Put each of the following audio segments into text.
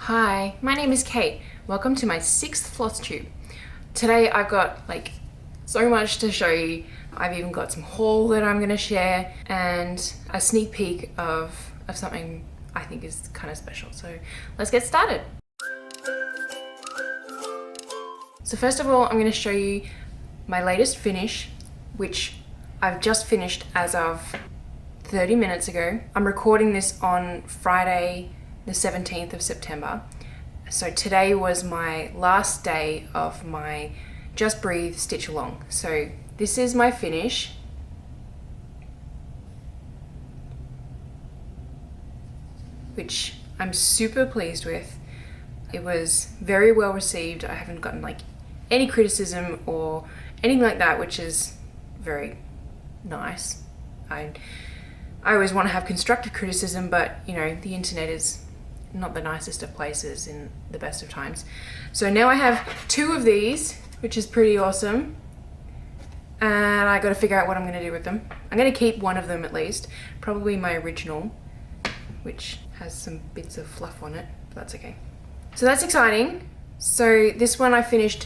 Hi, my name is Kate. Welcome to my 6th FlossTube. Today I've got so much to show you. I've even got some haul that I'm going to share and a sneak peek of something I think is kind of special. So let's get started. So first of all, I'm going to show you my latest finish, which I've just finished as of 30 minutes ago. I'm recording this on Friday, the 17th of September. So today was my last day of my Just Breathe stitch along. So this is my finish. Which I'm super pleased with. It was very well received. I haven't gotten any criticism or anything like that, which is very nice. I always want to have constructive criticism, but you know, the internet is not the nicest of places in the best of times. So now I have 2 of these, which is pretty awesome. And I got to figure out what I'm going to do with them. I'm going to keep one of them at least, probably my original, which has some bits of fluff on it, but that's okay. So that's exciting. So this one I finished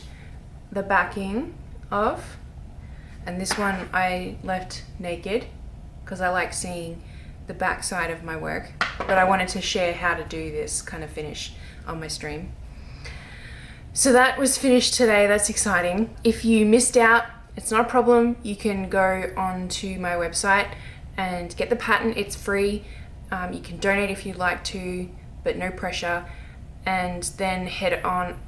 the backing of, and this one I left naked because I like seeing the back side of my work, but I wanted to share how to do this kind of finish on my stream. So that was finished today. That's exciting. If you missed out, it's not a problem. You can go onto my website and get the pattern. It's free. You can donate if you'd like to, but no pressure. And then head on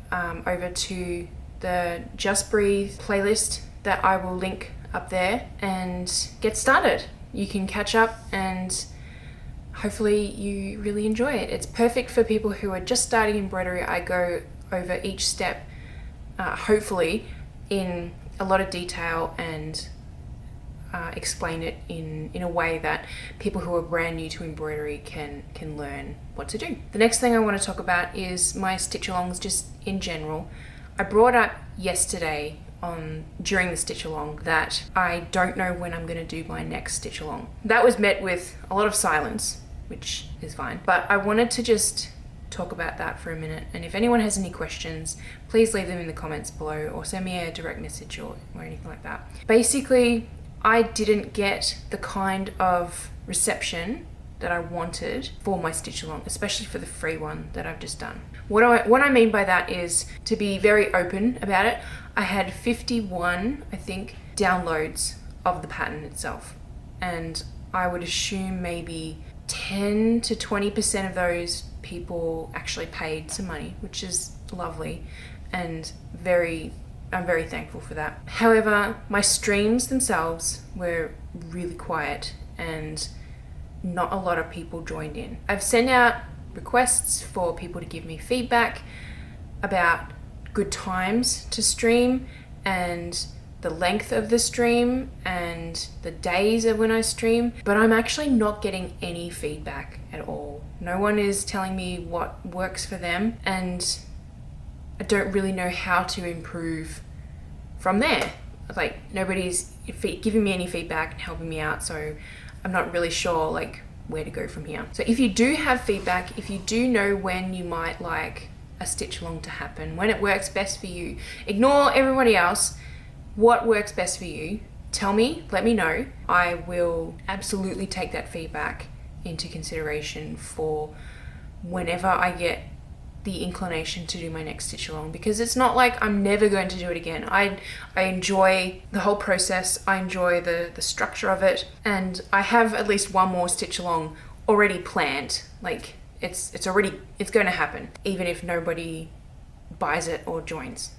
over to the Just Breathe playlist that I will link up there and get started. You can catch up and hopefully you really enjoy it. It's perfect for people who are just starting embroidery. I go over each step, hopefully in a lot of detail, and explain it in a way that people who are brand new to embroidery can learn what to do. The next thing I want to talk about is my stitch alongs just in general. I brought up yesterday during the stitch along that I don't know when I'm going to do my next stitch along. That was met with a lot of silence, which is fine, but I wanted to just talk about that for a minute, and if anyone has any questions, please leave them in the comments below or send me a direct message or anything like that. Basically, I didn't get the kind of reception that I wanted for my stitch along, especially for the free one that I've just done. What I mean by that is to be very open about it. I had 51, I think, downloads of the pattern itself, and I would assume maybe 10 to 20% of those people actually paid some money, which is lovely, and I'm very thankful for that. However, my streams themselves were really quiet and not a lot of people joined in. I've sent out requests for people to give me feedback about good times to stream and the length of the stream and the days of when I stream, but I'm actually not getting any feedback at all. No one is telling me what works for them, and I don't really know how to improve from there. Nobody's giving me any feedback and helping me out, so I'm not really sure where to go from here. So if you do have feedback, if you do know when you might like a stitch along to happen, when it works best for you, ignore everybody else. What works best for you? Tell me, let me know. I will absolutely take that feedback into consideration for whenever I get the inclination to do my next stitch along, because it's not like I'm never going to do it again. I enjoy the whole process. I enjoy the structure of it, and I have at least one more stitch along already planned. It's going to happen, even if nobody buys it or joins.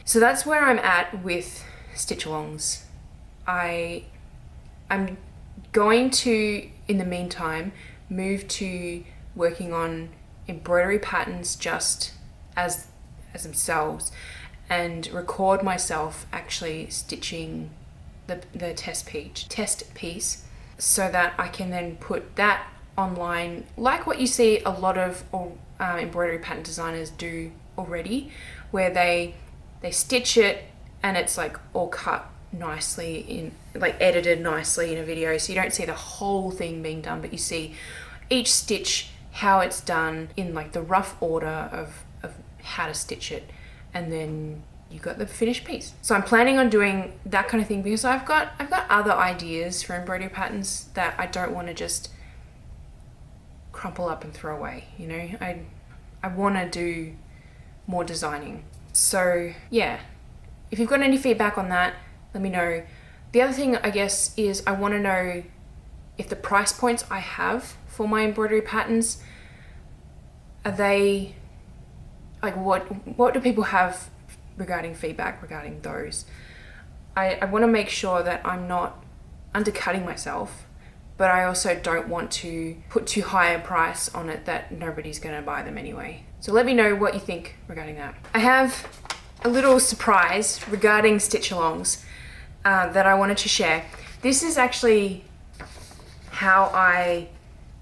So that's where I'm at with stitch alongs. I'm going to, in the meantime, move to working on embroidery patterns just as themselves, and record myself actually stitching the test piece so that I can then put that online, like what you see a lot of embroidery pattern designers do already, where they stitch it and it's all cut nicely in, edited nicely in a video, so you don't see the whole thing being done, but you see each stitch how it's done in like the rough order of how to stitch it, and then you got the finished piece. So I'm planning on doing that kind of thing because I've got other ideas for embroidery patterns that I don't want to just crumple up and throw away, you know. I want to do more designing. So yeah, if you've got any feedback on that, let me know. The other thing, I guess, is I want to know if the price points I have for my embroidery patterns, are they like, what do people have regarding feedback regarding those? I want to make sure that I'm not undercutting myself, but I also don't want to put too high a price on it that nobody's going to buy them anyway. So let me know what you think regarding that. I have a little surprise regarding stitch-alongs that I wanted to share. This is actually how I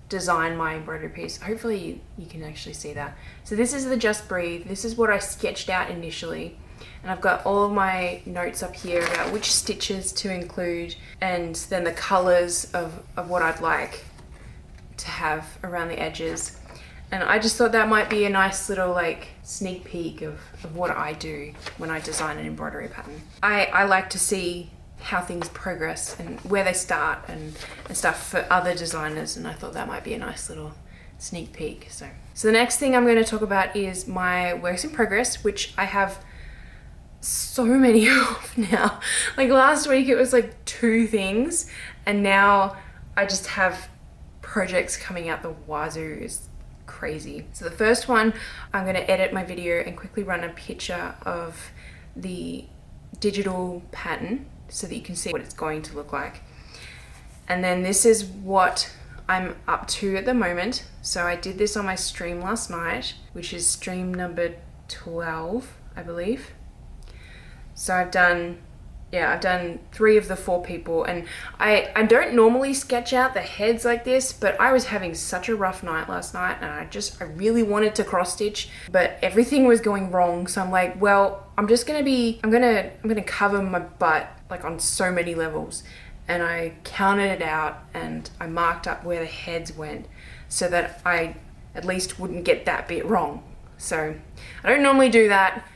design my embroidery piece. Hopefully you can actually see that. So this is the Just Breathe. This is what I sketched out initially. And I've got all of my notes up here about which stitches to include, and then the colors of what I'd like to have around the edges. And I just thought that might be a nice little like sneak peek of what I do when I design an embroidery pattern. I like to see how things progress and where they start and stuff for other designers, and I thought that might be a nice little sneak peek. So the next thing I'm going to talk about is my works in progress, which I have so many of now. Like last week it was like 2 things, and now I just have projects coming out the wazoo. It's crazy. So the first one, I'm going to edit my video and quickly run a picture of the digital pattern so that you can see what it's going to look like. And then this is what I'm up to at the moment. So I did this on my stream last night, which is stream number 12, I believe. So I've done 3 of the 4 people, and I don't normally sketch out the heads like this, but I was having such a rough night last night, and I really wanted to cross stitch, but everything was going wrong. So I'm like, well, I'm gonna cover my butt like on so many levels. And I counted it out and I marked up where the heads went so that I at least wouldn't get that bit wrong. So I don't normally do that,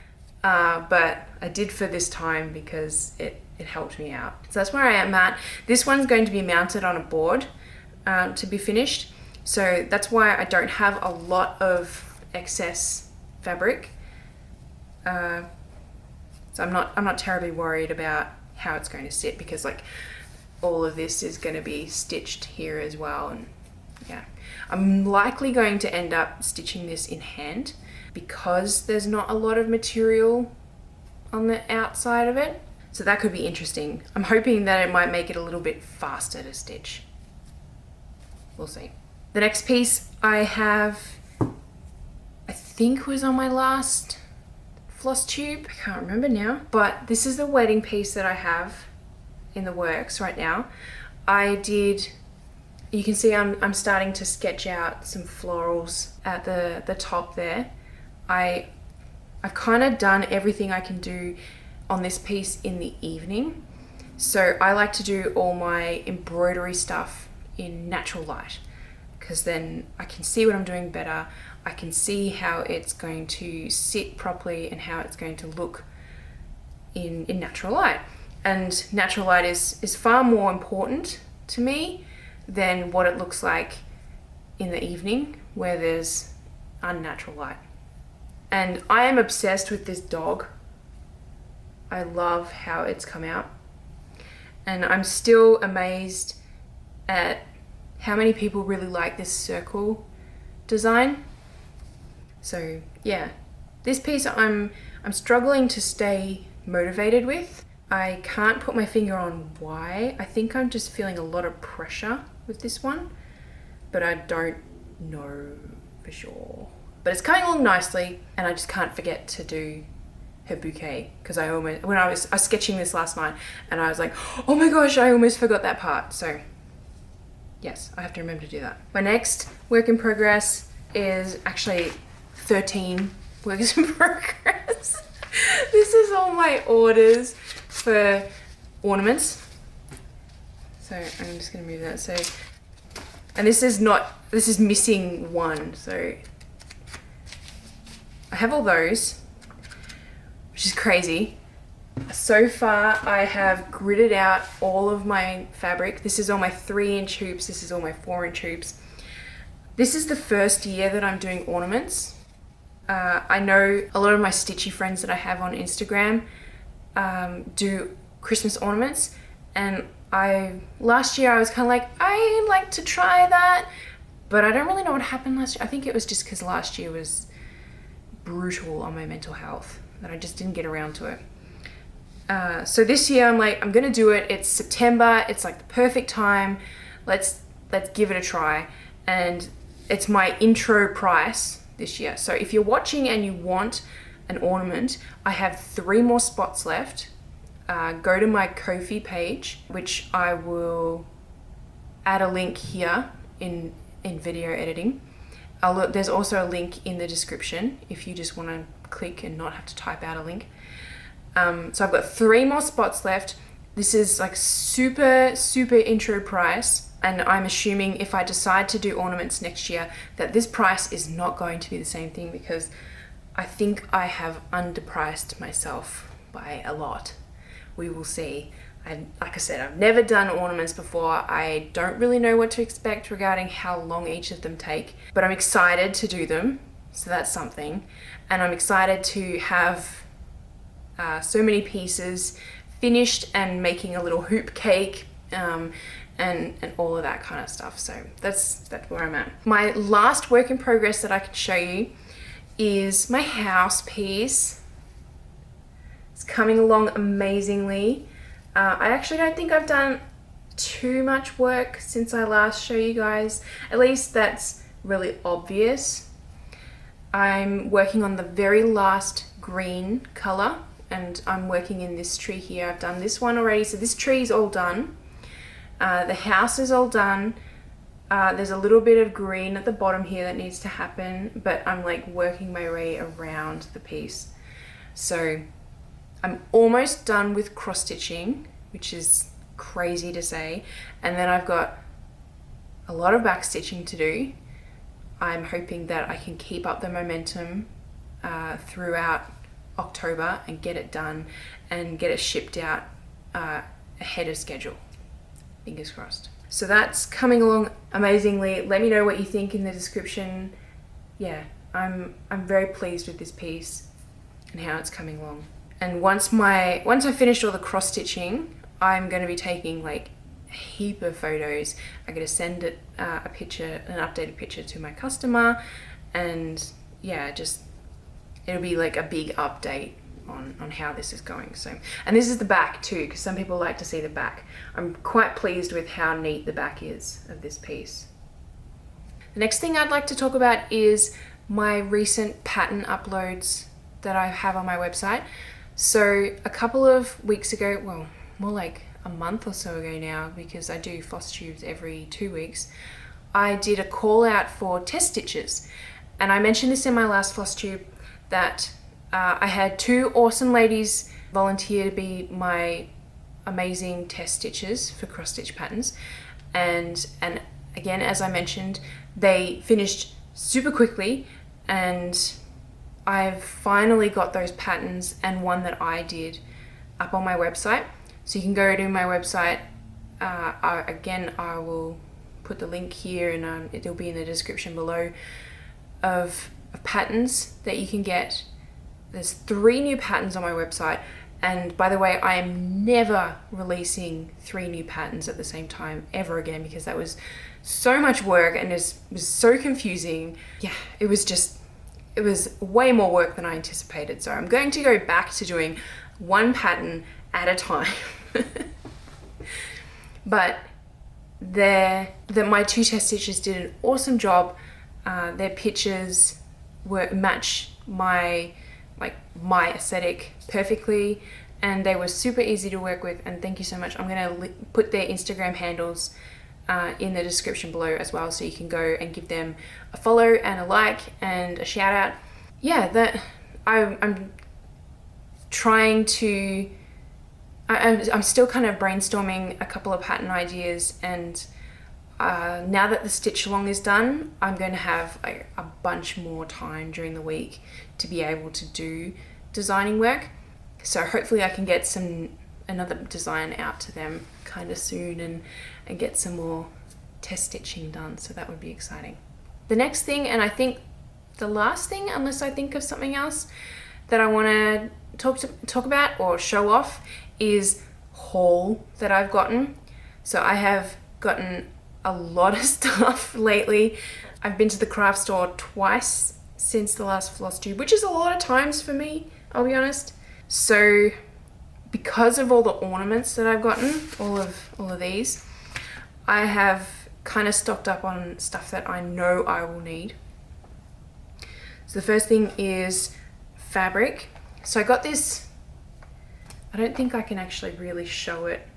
but I did for this time because it helped me out. So that's where I am at. This one's going to be mounted on a board to be finished. So that's why I don't have a lot of excess fabric. So I'm not terribly worried about how it's going to sit, because like all of this is going to be stitched here as well. And yeah, I'm likely going to end up stitching this in hand because there's not a lot of material on the outside of it. So that could be interesting. I'm hoping that it might make it a little bit faster to stitch. We'll see. The next piece I have, I think was on my last FlossTube. I can't remember now, but this is the wedding piece that I have in the works right now. You can see I'm starting to sketch out some florals at the top there. I've kind of done everything I can do on this piece in the evening. So I like to do all my embroidery stuff in natural light, because then I can see what I'm doing better. I can see how it's going to sit properly and how it's going to look in natural light. And natural light is far more important to me than what it looks like in the evening where there's unnatural light. And I am obsessed with this dog. I love how it's come out. And I'm still amazed at how many people really like this circle design. So yeah, this piece I'm struggling to stay motivated with. I can't put my finger on why. I think I'm just feeling a lot of pressure with this one, but I don't know for sure. But it's coming along nicely, and I just can't forget to do her bouquet, because I was sketching this last night and I was like, oh my gosh, I almost forgot that part. So yes, I have to remember to do that. My next work in progress is actually 13 works in progress. This is all my orders for ornaments. So I'm just going to move that. So And this is missing one. So I have all those, which is crazy. So far, I have gridded out all of my fabric. This is all my 3-inch hoops. This is all my 4-inch hoops. This is the first year that I'm doing ornaments. I know a lot of my stitchy friends that I have on Instagram do Christmas ornaments, and last year I was kind of like, I like to try that, but I don't really know what happened last year. I think it was just because last year was brutal on my mental health that I just didn't get around to it. So this year I'm like, I'm gonna do it. It's September. It's like the perfect time. Let's give it a try. And it's my intro price this year. So if you're watching and you want an ornament, I have 3 more spots left. Go to my Ko-fi page, which I will add a link here in video editing. There's also a link in the description if you just want to click and not have to type out a link. So I've got 3 more spots left. This is like super intro price, and I'm assuming if I decide to do ornaments next year that this price is not going to be the same thing, because I think I have underpriced myself by a lot. We will see. Like I said, I've never done ornaments before. I don't really know what to expect regarding how long each of them take, but I'm excited to do them, so that's something. And I'm excited to have so many pieces finished and making a little hoop cake and all of that kind of stuff. So that's where I'm at. My last work in progress that I can show you is my house piece. It's coming along amazingly. I actually don't think I've done too much work since I last showed you guys. At least that's really obvious. I'm working on the very last green color, and I'm working in this tree here. I've done this one already, so this tree is all done. The house is all done. There's a little bit of green at the bottom here that needs to happen, but I'm like working my way around the piece. So I'm almost done with cross stitching, which is crazy to say. And then I've got a lot of back stitching to do. I'm hoping that I can keep up the momentum throughout October and get it done and get it shipped out ahead of schedule. Fingers crossed. So that's coming along amazingly. Let me know what you think in the description. Yeah, I'm very pleased with this piece and how it's coming along. And once I finished all the cross stitching, I'm going to be taking like a heap of photos. I'm going to send it an updated picture to my customer, and yeah, it'll be like a big update on how this is going. So, and this is the back too, because some people like to see the back. I'm quite pleased with how neat the back is of this piece. The next thing I'd like to talk about is my recent pattern uploads that I have on my website. So a couple of weeks ago, well, more like a month or so ago now, because I do FlossTubes every 2 weeks, I did a call out for test stitches. And I mentioned this in my last FlossTube that I had 2 awesome ladies volunteer to be my amazing test stitches for cross stitch patterns. And again, as I mentioned, they finished super quickly, and I've finally got those patterns and one that I did up on my website. So you can go to my website. I will put the link here, and it'll be in the description below, of patterns that you can get. There's 3 new patterns on my website. And by the way, I am never releasing 3 new patterns at the same time ever again, because that was so much work and it was so confusing. Yeah, it was way more work than I anticipated. So I'm going to go back to doing 1 pattern at a time. But my 2 test stitches did an awesome job. Their pictures match my aesthetic perfectly, and they were super easy to work with. And thank you so much. I'm gonna put their Instagram handles in the description below as well, so you can go and give them a follow and a like and a shout out. Yeah, I'm trying to, I'm still kind of brainstorming a couple of pattern ideas, and now that the stitch along is done, I'm going to have a bunch more time during the week to be able to do designing work. So hopefully I can get another design out to them kind of soon and get some more test stitching done. So that would be exciting. The next thing, and I think the last thing, unless I think of something else that I want to talk about or show off, is haul that I've gotten. So I have gotten a lot of stuff lately. I've been to the craft store twice since the last FlossTube, which is a lot of times for me, I'll be honest. So because of all the ornaments that I've gotten, all of these, I have kind of stocked up on stuff that I know I will need. So the first thing is fabric. So I got this, I don't think I can actually really show it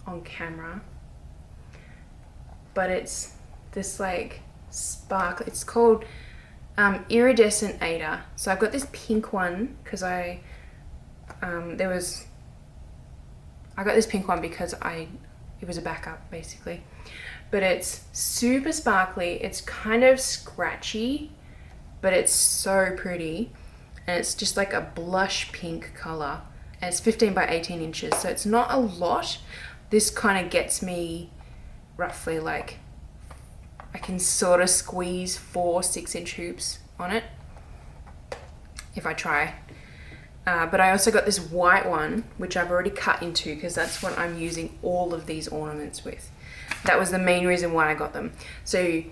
on camera, but it's this like sparkle, it's called iridescent Ada. So I've got this pink one because I got this pink one because it was a backup basically, but it's super sparkly. It's kind of scratchy, but it's so pretty, and it's just like a blush pink color, and it's 15 by 18 inches, so it's not a lot. This kind of gets me roughly like, I can sort of squeeze 4 6-inch hoops on it if I try. But I also got this white one, which I've already cut into because that's what I'm using all of these ornaments with. That was the main reason why I got them. So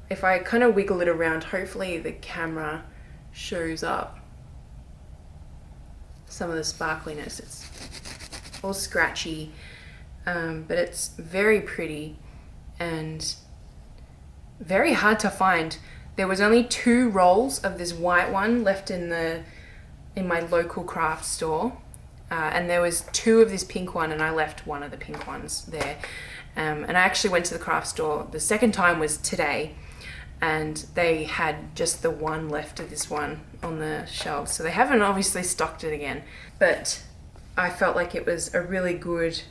if I kind of wiggle it around, hopefully the camera shows up some of the sparkliness. It's all scratchy, but it's very pretty and very hard to find. There was only 2 rolls of this white one left in my local craft store, and there was 2 of this pink one, and I left one of the pink ones there. And I actually went to the craft store, the second time was today, and they had just the one left of this one on the shelves. So they haven't obviously stocked it again, but I felt like it was a really good,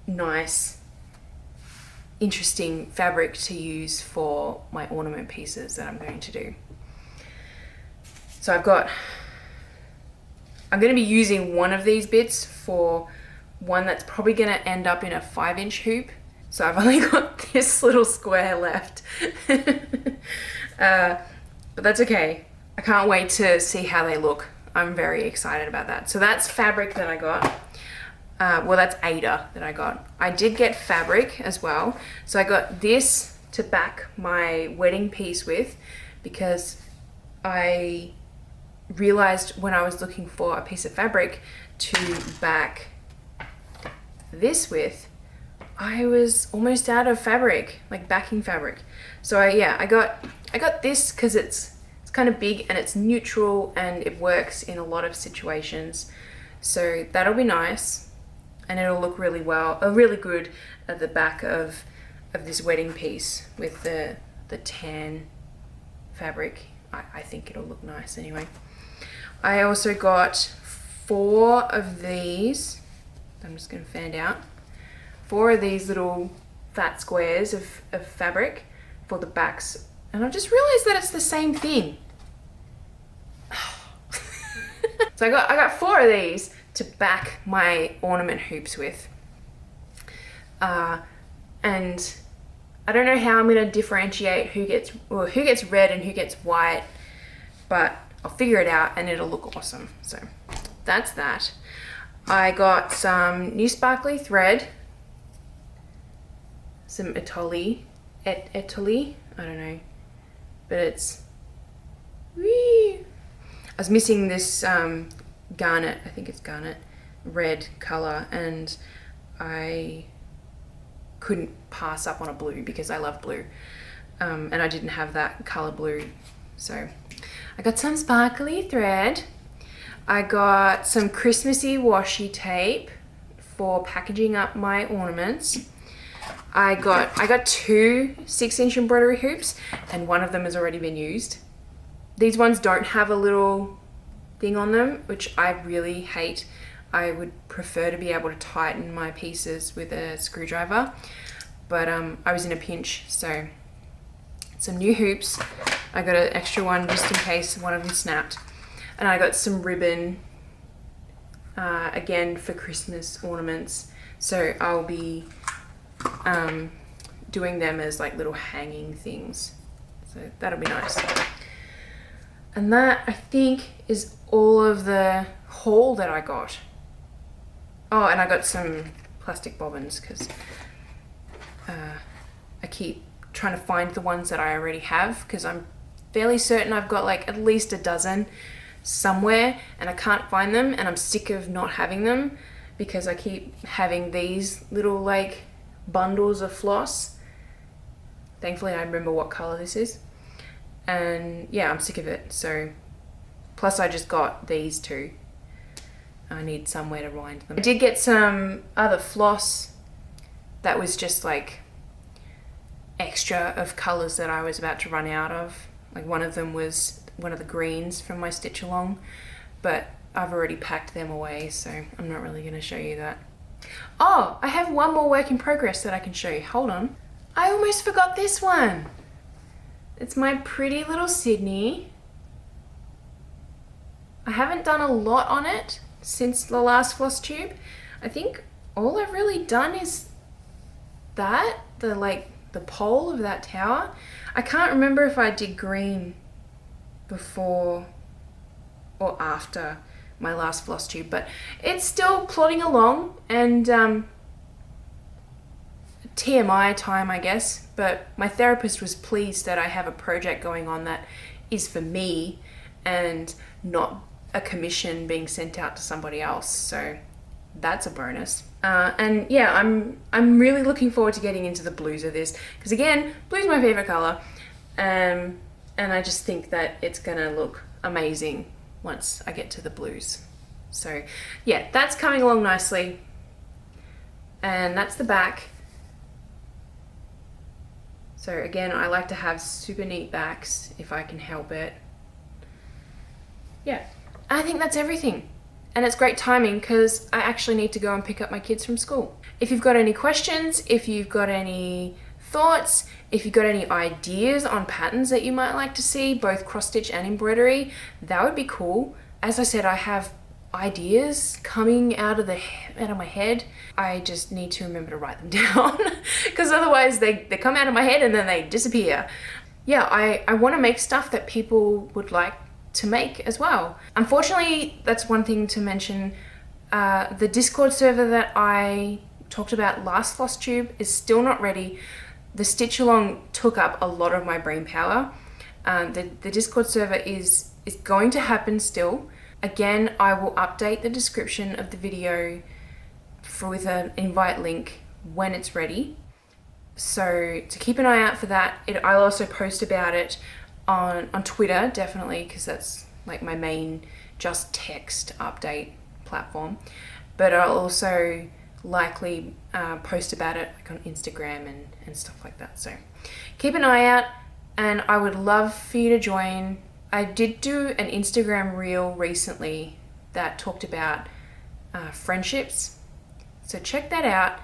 nice, interesting fabric to use for my ornament pieces that I'm going to do. So I'm going to be using one of these bits for one that's probably going to end up in a 5-inch hoop. So I've only got this little square left. But that's okay. I can't wait to see how they look. I'm very excited about that. So that's fabric that I got. Well, that's Ada that I got. I did get fabric as well. So I got this to back my wedding piece with, because I realized when I was looking for a piece of fabric to back this with, I was almost out of fabric, like backing fabric. So I got this because it's kind of big and it's neutral and it works in a lot of situations. So that'll be nice, and it'll look really good at the back of this wedding piece with the tan fabric. I think it'll look nice anyway. I also got 4 of these. I'm just going to fan out 4 of these little fat squares of fabric for the backs, and I just realized that it's the same thing. So I got 4 of these to back my ornament hoops with, and I don't know how I'm going to differentiate who gets red and who gets white, but I'll figure it out and it'll look awesome. So that's that. I got some new sparkly thread, some Etoli, I don't know, but it's, whee! I was missing this garnet, I think it's garnet, red color, and I couldn't pass up on a blue because I love blue, and I didn't have that color blue. So I got some sparkly thread. I got some Christmassy washi tape for packaging up my ornaments. I got 2 6-inch embroidery hoops, and one of them has already been used. These ones don't have a little thing on them, which I really hate. I would prefer to be able to tighten my pieces with a screwdriver, but I was in a pinch, so some new hoops. I got an extra one just in case one of them snapped. And I got some ribbon, again for Christmas ornaments. So I'll be doing them as like little hanging things. So that'll be nice. And that, I think, is all of the haul that I got. Oh, and I got some plastic bobbins because I keep trying to find the ones that I already have, because I'm fairly certain I've got like at least a dozen somewhere and I can't find them, and I'm sick of not having them because I keep having these little like bundles of floss. Thankfully I remember what color this is, and yeah, I'm sick of it. So plus I just got these two. I need somewhere to wind them. I did get some other floss that was just like extra of colors that I was about to run out of. Like one of them was one of the greens from my stitch along, but I've already packed them away, so I'm not really going to show you that. Oh, I have one more work in progress that I can show you. Hold on. I almost forgot this one. It's my pretty little Sydney. I haven't done a lot on it since the last FlossTube. I think all I've really done is that, the pole of that tower. I can't remember if I did green before or after my last FlossTube, but it's still plodding along, and TMI time, I guess, but my therapist was pleased that I have a project going on that is for me and not a commission being sent out to somebody else, so that's a bonus. And yeah, I'm really looking forward to getting into the blues of this, because again, blue's my favorite color, and I just think that it's gonna look amazing once I get to the blues. So yeah, that's coming along nicely, and that's the back. So again, I like to have super neat backs if I can help it. Yeah, I think that's everything. And it's great timing because I actually need to go and pick up my kids from school. If you've got any questions, if you've got any thoughts, if you've got any ideas on patterns that you might like to see, both cross stitch and embroidery, that would be cool. As I said, I have ideas coming out of my head. I just need to remember to write them down because otherwise they come out of my head and then they disappear. Yeah, I want to make stuff that people would like to make as well. Unfortunately, that's one thing to mention. The Discord server that I talked about last FlossTube is still not ready. The stitch along took up a lot of my brain power. The Discord server is going to happen still. Again, I will update the description of the video with an invite link when it's ready. So to keep an eye out for that. I'll also post about it on Twitter, definitely, because that's like my main just text update platform. But I'll also likely post about it like on Instagram and stuff like that. So keep an eye out, and I would love for you to join. I did do an Instagram reel recently that talked about friendships, so check that out.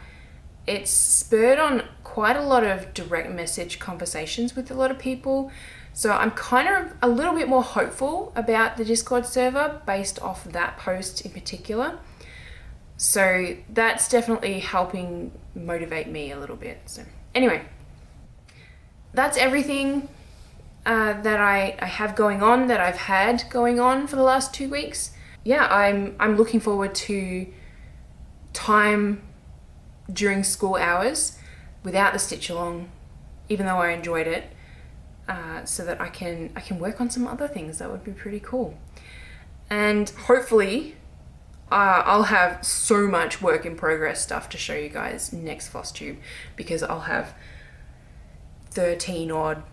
It's spurred on quite a lot of direct message conversations with a lot of people, so I'm kind of a little bit more hopeful about the Discord server based off that post in particular. So that's definitely helping motivate me a little bit. So anyway, that's everything that I have going on, that I've had going on for the last 2 weeks. Yeah, I'm looking forward to time during school hours without the stitch along, even though I enjoyed it, so that I can work on some other things. That would be pretty cool. And hopefully I'll have so much work in progress stuff to show you guys next FlossTube, because I'll have 13 odd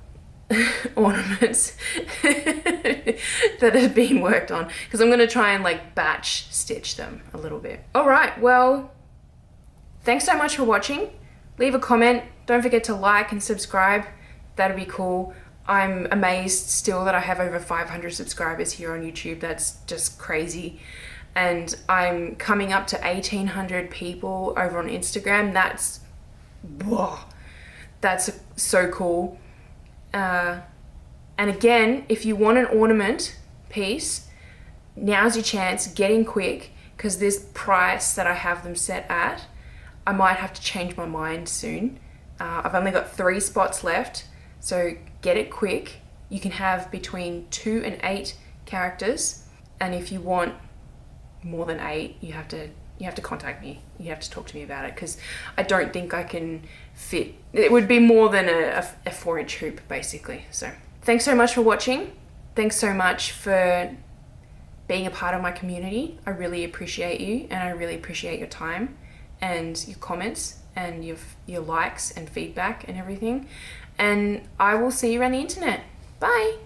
ornaments that have been worked on, because I'm going to try and like batch stitch them a little bit. All right, well, thanks so much for watching. Leave a comment. Don't forget to like and subscribe. That'd be cool. I'm amazed still that I have over 500 subscribers here on YouTube. That's just crazy. And I'm coming up to 1,800 people over on Instagram. That's, whoa. that's so cool. And again, if you want an ornament piece, now's your chance, get in quick, because this price that I have them set at, I might have to change my mind soon. I've only got 3 spots left, so get it quick. You can have between 2 and 8 characters, and if you want more than 8, you have to contact me. You have to talk to me about it, because I don't think I can fit. It would be more than a 4-inch hoop, basically. So thanks so much for watching. Thanks so much for being a part of my community. I really appreciate you, and I really appreciate your time and your comments and your likes and feedback and everything. And I will see you around the internet. Bye.